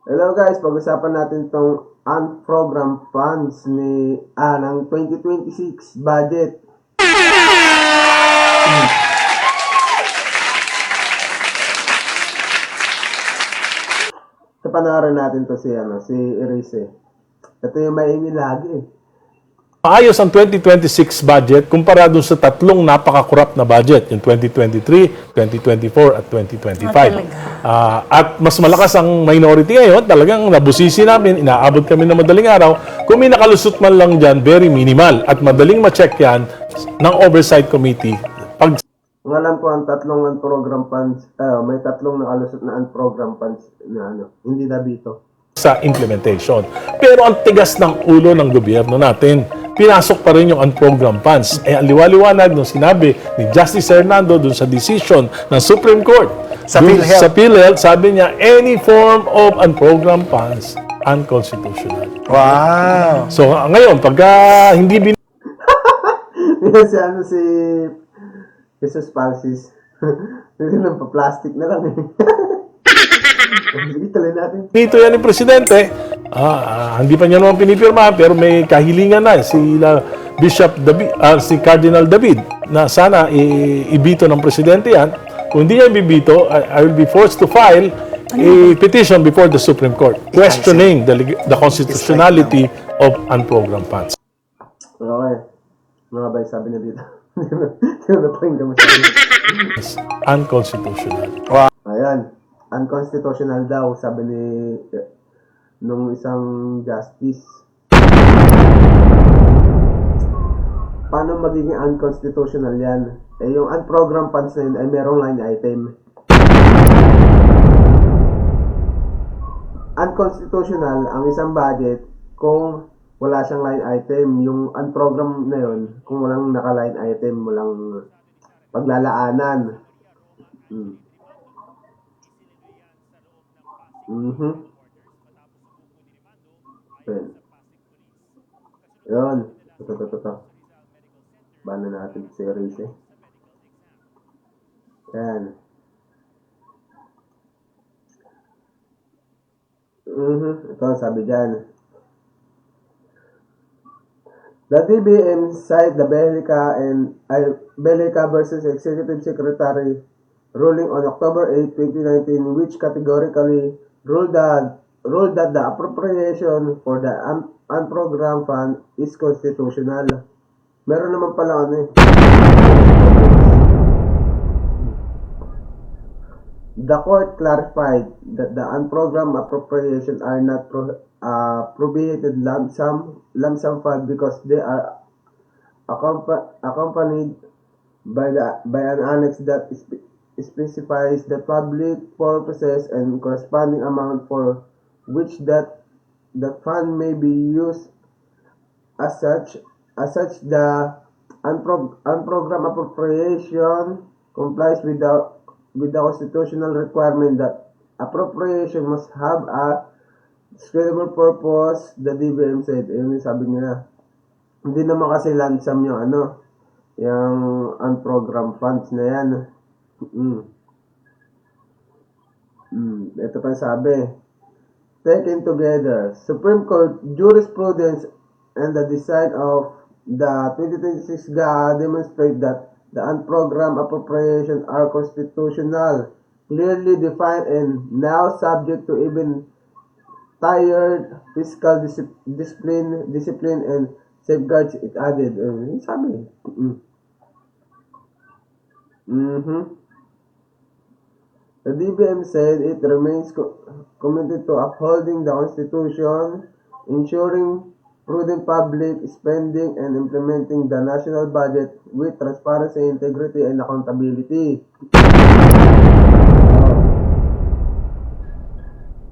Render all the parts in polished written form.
Hello guys, pag-usapan natin itong unprogrammed funds ng 2026 budget. Sa panoorin natin to si Erice. Ito yung maingin lagi eh. Maayos ang 2026 budget kumpara dun sa tatlong napaka-corrupt na budget, yung 2023, 2024 at 2025. At mas malakas ang minority ngayon, talagang nabusisi namin, inaabot kami ng madaling araw. Kung may nakalusot man lang dyan, very minimal. At madaling ma-check yan ng Oversight Committee. Pag Ang alam ko ang tatlong unprogrammed funds, may tatlong nakalusot na unprogrammed funds na hindi nabito. sa implementation. Pero ang tigas ng ulo ng gobyerno natin, pinasok pa rin yung unprogrammed funds. Ang liwaliwanag nung sinabi ni Justice Hernando dun sa decision ng Supreme Court. Sa PhilHealth. Sa PhilHealth, sabi niya, any form of unprogrammed funds, unconstitutional. Wow. So ngayon, pagka hindi Yan si Jesus Francis. Hindi lang pa-plastic na lang eh. Sige, tuloy natin. binito yan ni Presidente, hindi pa niya naman pinipirma, pero may kahilingan na si Cardinal David na sana ibito ng Presidente yan. Kung hindi niya ibibito, I will be forced to file a petition before the Supreme Court questioning the constitutionality of unprogrammed funds. Okay. Mga bay, sabi niya dito. Sino na pakinggan mo sabi niya? Unconstitutional. Ayan. Unconstitutional daw, sabi nung isang justice. Paano magiging unconstitutional yan? Eh, yung unprogrammed funds na yun ay merong line item. Unconstitutional ang isang budget kung wala siyang line item. Yung unprogrammed na yun, kung walang naka-line item, walang paglalaanan. Ayan. Yun. Ito. Bana natin si series eh. Ayan. Ito, sabi dyan. The DBM cite the Belica versus Executive Secretary ruling on October 8, 2019, which categorically ruled that the appropriation for the unprogrammed fund is constitutional. Meron naman pala The court clarified that the unprogrammed appropriation are not prohibited lump sum fund because they are accompanied by an annex that specifies the public purposes and corresponding amount for which that fund may be used. As such, the unprogrammed appropriation complies with the constitutional requirement that appropriation must have a scalable purpose. The DBM said, yun yung sabi niya. Hindi naman kasi lump sum yung yung unprogrammed funds na yan. Ito pa sabi. Taken together, Supreme Court jurisprudence and the design of the 2026 GA demonstrate that the unprogrammed appropriations are constitutional, clearly defined, and now subject to even tired fiscal discipline and safeguards, it added. Sabi. The DBM said it remains committed to upholding the Constitution, ensuring prudent public spending, and implementing the national budget with transparency, integrity, and accountability.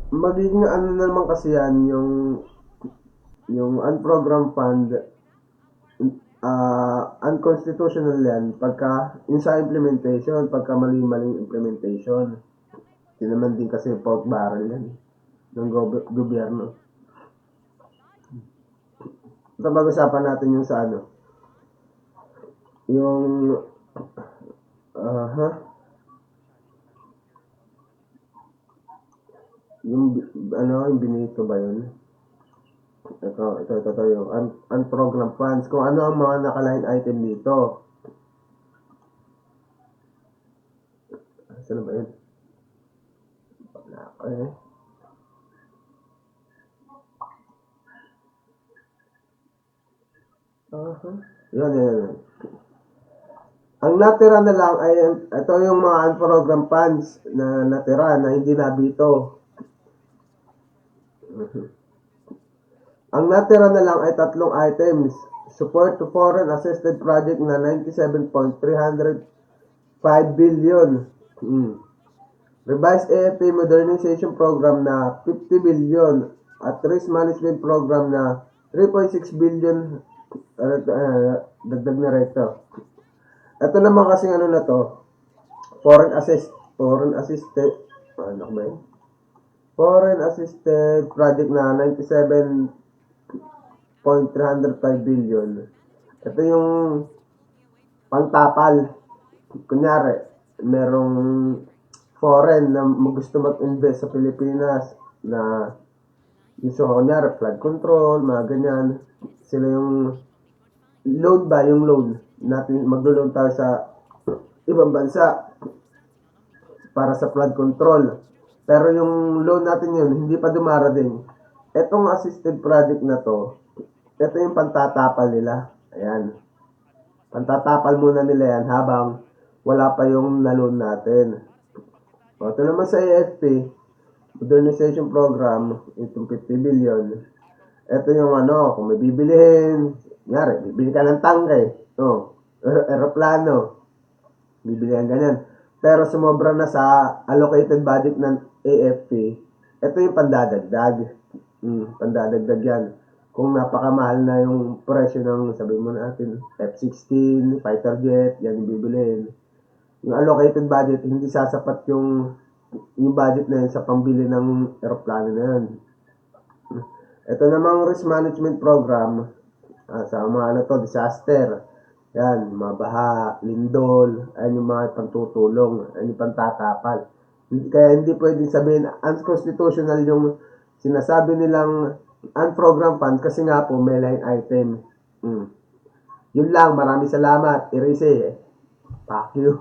Magiging naman kasi yan, yung unprogrammed fund, unconstitutional yan pagka yung sa implementation, pagka maling implementation. Yun naman din kasi pork barrel yan ng gobyerno. Ito pag-usapan natin yung sa yung yung binito ba yun? Ito yung unprogrammed funds. Kung ano ang mga nakaline item dito. Saan ba yun? Okay. Yun. Ang natira na lang ay ito yung mga unprogrammed funds na natira na hindi nabito. Ang natira na lang ay tatlong items. Support to foreign assisted project na 97.305 billion. Revised AFP modernization program na 50 billion at risk management program na 3.6 billion. Dagdag na rito. Ito naman kasing ano na to, foreign assisted project na 97.305 billion. Ito yung pantapal. Kunyari, merong foreign na gusto mag-invest sa Pilipinas na gusto kunyari flood control, mga ganyan. Sila yung loan natin, maglo-loan tayo sa ibang bansa para sa flood control. Pero yung loan natin yun, hindi pa dumarating. Etong assisted project na to, ito yung pantatapal nila. Ayan. Pantatapal muna nila yan habang wala pa yung na-loan natin. O, ito naman sa AFP, modernization program, itong 50 billion. Ito yung kung may bibilihin, bibili ka ng tangkay, aeroplano, bibili ka ganyan. Pero sumobra na sa allocated budget ng AFP, ito yung pandadagdag. Pandadagdag yan. Kung napakamahal na yung presyo ng, sabihin mo natin, F-16, fighter jet, yan yung bibilihin. Yung allocated budget, hindi sasapat yung budget na yun sa pambili ng aeroplano na yun. Ito namang risk management program, sa mga disaster. Yan, mga baha, lindol, ayan yung mga pantutulong, ayan yung pantatapal. Kaya hindi pwedeng sabihin, unconstitutional yung sinasabi nilang unprogrammed fund kasi nga po may line item. Yun lang, maraming salamat. Erase. Fuck you.